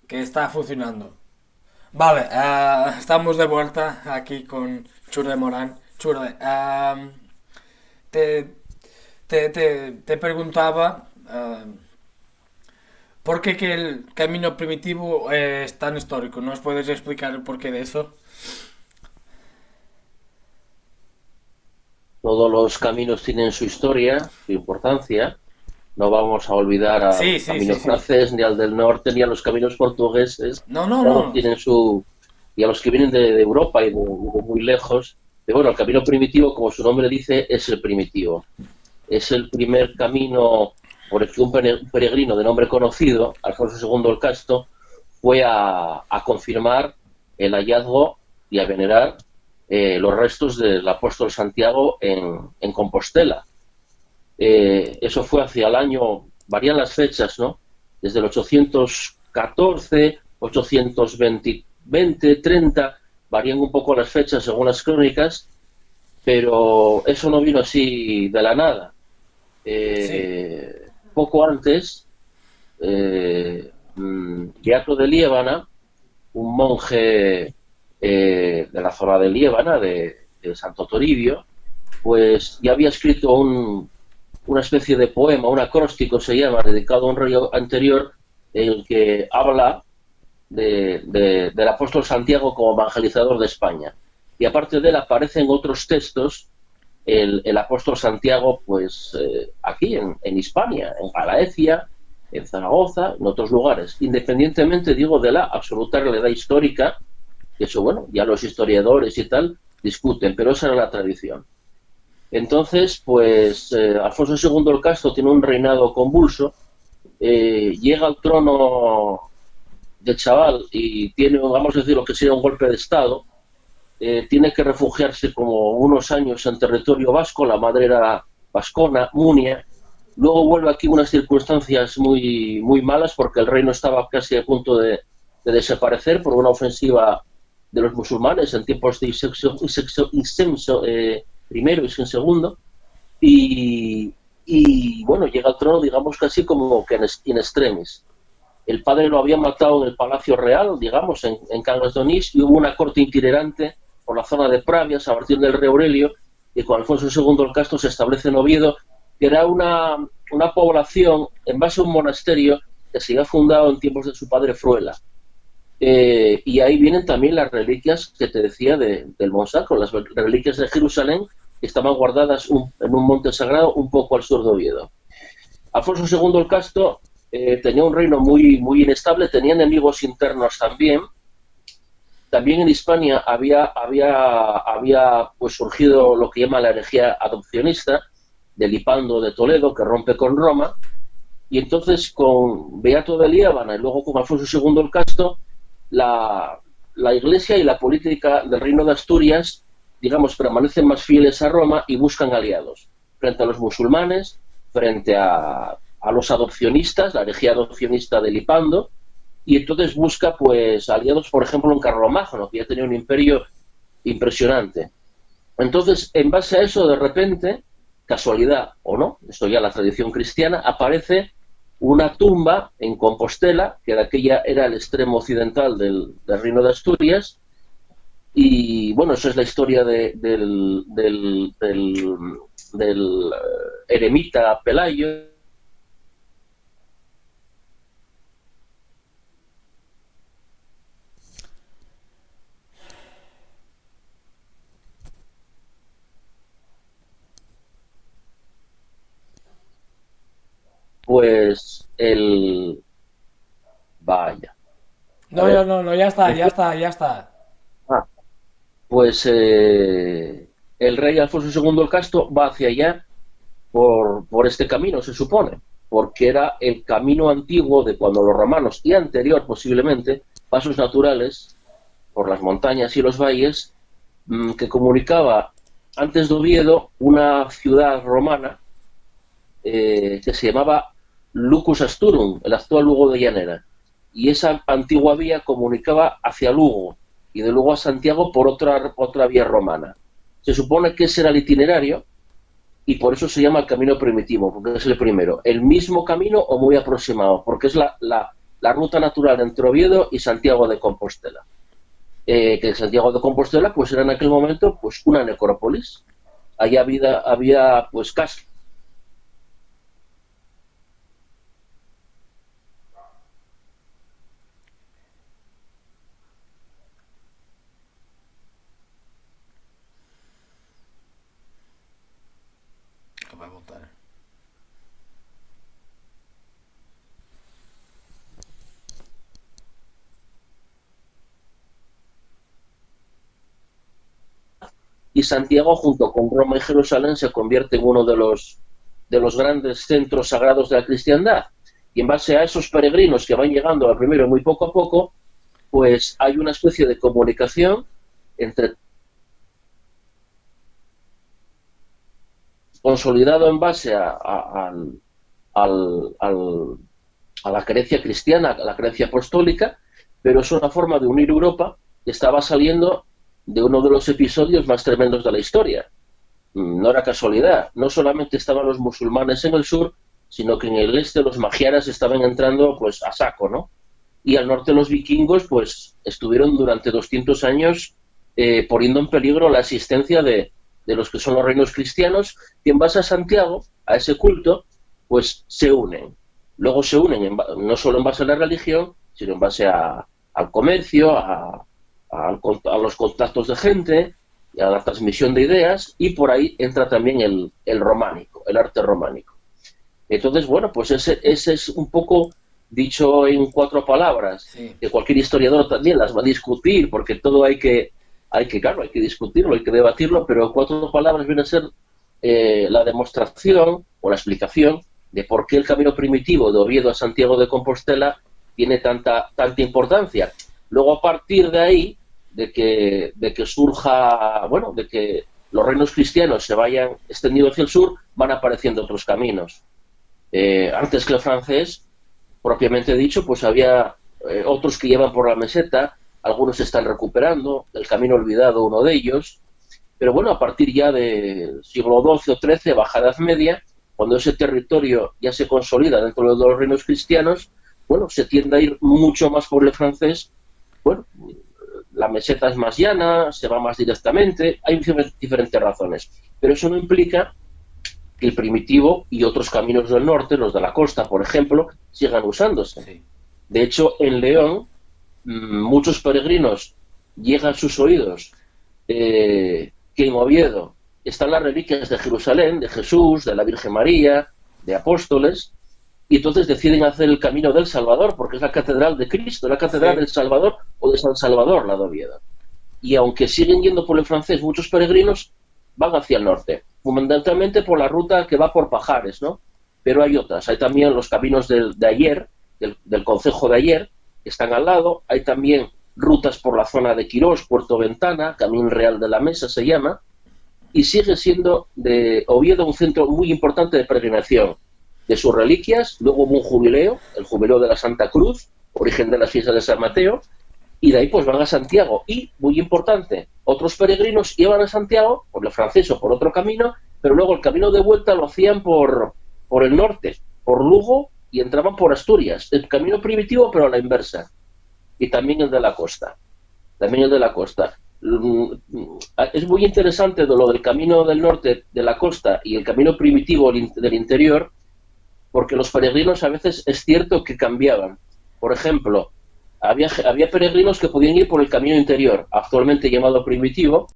que está funcionando. Vale, estamos de vuelta aquí con Chure Morán. Chure, te, te preguntaba por qué que el camino primitivo es tan histórico. ¿Nos puedes explicar el porqué de eso? Todos los caminos tienen su historia, su importancia. No vamos a olvidar al Sí, sí, camino sí, sí. francés, ni al del norte, ni a los caminos portugueses. No, no, Todos no. tienen su... Y a los que vienen de Europa y de muy lejos. Y bueno, el camino primitivo, como su nombre dice, es el primitivo. Es el primer camino por el que un peregrino de nombre conocido, Alfonso II el Casto, fue a confirmar el hallazgo y a venerar los restos del apóstol Santiago en Compostela. Eso fue hacia el año, varían las fechas, ¿no? Desde el 814, 820, 20, 30, varían un poco las fechas según las crónicas, pero eso no vino así de la nada. Sí. Poco antes, Beato de Liébana, un monje de la zona de Liébana, de Santo Toribio, pues ya había escrito una especie de poema, un acróstico se llama, dedicado a un rey anterior, en el que habla del apóstol Santiago como evangelizador de España. Y aparte de él aparecen otros textos, el apóstol Santiago, pues aquí en Hispania, en Galaecia, en Zaragoza, en otros lugares, independientemente, digo, de la absoluta realidad histórica, que eso, bueno, ya los historiadores y tal discuten, pero esa era la tradición. Entonces, pues Alfonso II el Casto tiene un reinado convulso, llega al trono de chaval y tiene, vamos a decir, lo que sería un golpe de Estado, tiene que refugiarse como unos años en territorio vasco, la madre era vascona, Munia, luego vuelve aquí unas circunstancias muy, muy malas porque el reino estaba casi a punto de desaparecer por una ofensiva de los musulmanes en tiempos de Incenso primero y Sin segundo, y bueno, llega al trono, digamos, casi como que en extremis. El padre lo había matado en el Palacio Real, digamos, en Cangas de Onís, y hubo una corte itinerante por la zona de Pravias, a partir del rey Aurelio, y con Alfonso II el Casto se establece en Oviedo, que era una población en base a un monasterio que se había fundado en tiempos de su padre Fruela. Y ahí vienen también las reliquias que te decía del Monsacro, las reliquias de Jerusalén, que estaban guardadas en un monte sagrado un poco al sur de Oviedo. Alfonso II el Casto tenía un reino muy, muy inestable, tenía enemigos internos también. También en Hispania había pues surgido lo que llama la herejía adopcionista de Lipando de Toledo, que rompe con Roma, y entonces con Beato de Liébana y luego con Alfonso II el Casto, la iglesia y la política del reino de Asturias, digamos, permanecen más fieles a Roma y buscan aliados frente a los musulmanes, frente a los adopcionistas, la herejía adopcionista de Lipando, y entonces busca pues aliados, por ejemplo, en Carlomagno, que ya tenía un imperio impresionante. Entonces, en base a eso, de repente, casualidad o no, esto ya la tradición cristiana, aparece una tumba en Compostela, que de aquella era el extremo occidental del reino de Asturias, y bueno, eso es la historia del eremita Pelayo. Pues el... Vaya, a No, ver. no, no, ya está, ya Después, está, ya está. ah, pues el rey Alfonso II el Casto va hacia allá por este camino, se supone, porque era el camino antiguo de cuando los romanos, y anterior posiblemente, pasos naturales por las montañas y los valles, que comunicaba antes de Oviedo una ciudad romana que se llamaba Lucus Asturum, el actual Lugo de Llanera. Y esa antigua vía comunicaba hacia Lugo y de Lugo a Santiago por otra vía romana. Se supone que ese era el itinerario y por eso se llama el camino primitivo, porque es el primero. El mismo camino o muy aproximado, porque es la ruta natural entre Oviedo y Santiago de Compostela. Que Santiago de Compostela pues era en aquel momento pues una necrópolis. Allí había pues casas. Lo voy a votar. Y Santiago, junto con Roma y Jerusalén, se convierte en uno de los grandes centros sagrados de la cristiandad. Y en base a esos peregrinos que van llegando al primero muy poco a poco, pues hay una especie de comunicación entre consolidado en base al, al, a la creencia cristiana, a la creencia apostólica, pero es una forma de unir Europa que estaba saliendo de uno de los episodios más tremendos de la historia. No era casualidad, no solamente estaban los musulmanes en el sur, sino que en el este los magiaras estaban entrando pues a saco, ¿no? Y al norte los vikingos pues estuvieron durante 200 años poniendo en peligro la existencia de los que son los reinos cristianos, y en base a Santiago, a ese culto, pues se unen. Luego se unen no solo en base a la religión, sino en base al comercio, a los contactos de gente, a la transmisión de ideas, y por ahí entra también el románico, el arte románico. Entonces, bueno, pues ese es un poco, dicho en 4 palabras, Sí. que cualquier historiador también las va a discutir, porque todo claro, hay que discutirlo, hay que debatirlo, pero en 4 palabras viene a ser la demostración o la explicación de por qué el camino primitivo de Oviedo a Santiago de Compostela tiene tanta importancia. Luego, a partir de ahí, de que surja, bueno, de que los reinos cristianos se vayan extendiendo hacia el sur, van apareciendo otros caminos. Antes que el francés, propiamente dicho, pues había otros que llevan por la meseta, algunos se están recuperando, el camino olvidado uno de ellos, pero bueno, a partir ya del siglo XII o XIII, baja Edad Media, cuando ese territorio ya se consolida dentro de los reinos cristianos, bueno, se tiende a ir mucho más por el francés. Bueno, la meseta es más llana, se va más directamente, hay diferentes razones, pero eso no implica que el primitivo y otros caminos del norte, los de la costa, por ejemplo, sigan usándose. Sí. De hecho, en León, muchos peregrinos llegan a sus oídos que en Oviedo están las reliquias de Jerusalén, de Jesús, de la Virgen María, de apóstoles, y entonces deciden hacer el camino del Salvador, porque es la catedral de Cristo, la catedral del Salvador o de San Salvador, la de Oviedo. Y aunque siguen yendo por el francés, muchos peregrinos van hacia el norte, fundamentalmente por la ruta que va por Pajares, ¿no? Pero hay otras, hay también los caminos de Ayer, del concejo de Ayer, que están al lado, hay también rutas por la zona de Quirós, Puerto Ventana, Camino Real de la Mesa se llama, y sigue siendo de Oviedo un centro muy importante de peregrinación de sus reliquias. Luego hubo un jubileo, el jubileo de la Santa Cruz, origen de las fiestas de San Mateo, y de ahí pues van a Santiago. Y, muy importante, otros peregrinos iban a Santiago, por el francés o por otro camino, pero luego el camino de vuelta lo hacían por el norte, por Lugo, y entraban por Asturias. El camino primitivo, pero a la inversa. Y también el de la costa. También el de la costa. Es muy interesante de lo del camino del norte de la costa y el camino primitivo del interior, porque los peregrinos a veces es cierto que cambiaban. Por ejemplo, había peregrinos que podían ir por el camino interior, actualmente llamado primitivo,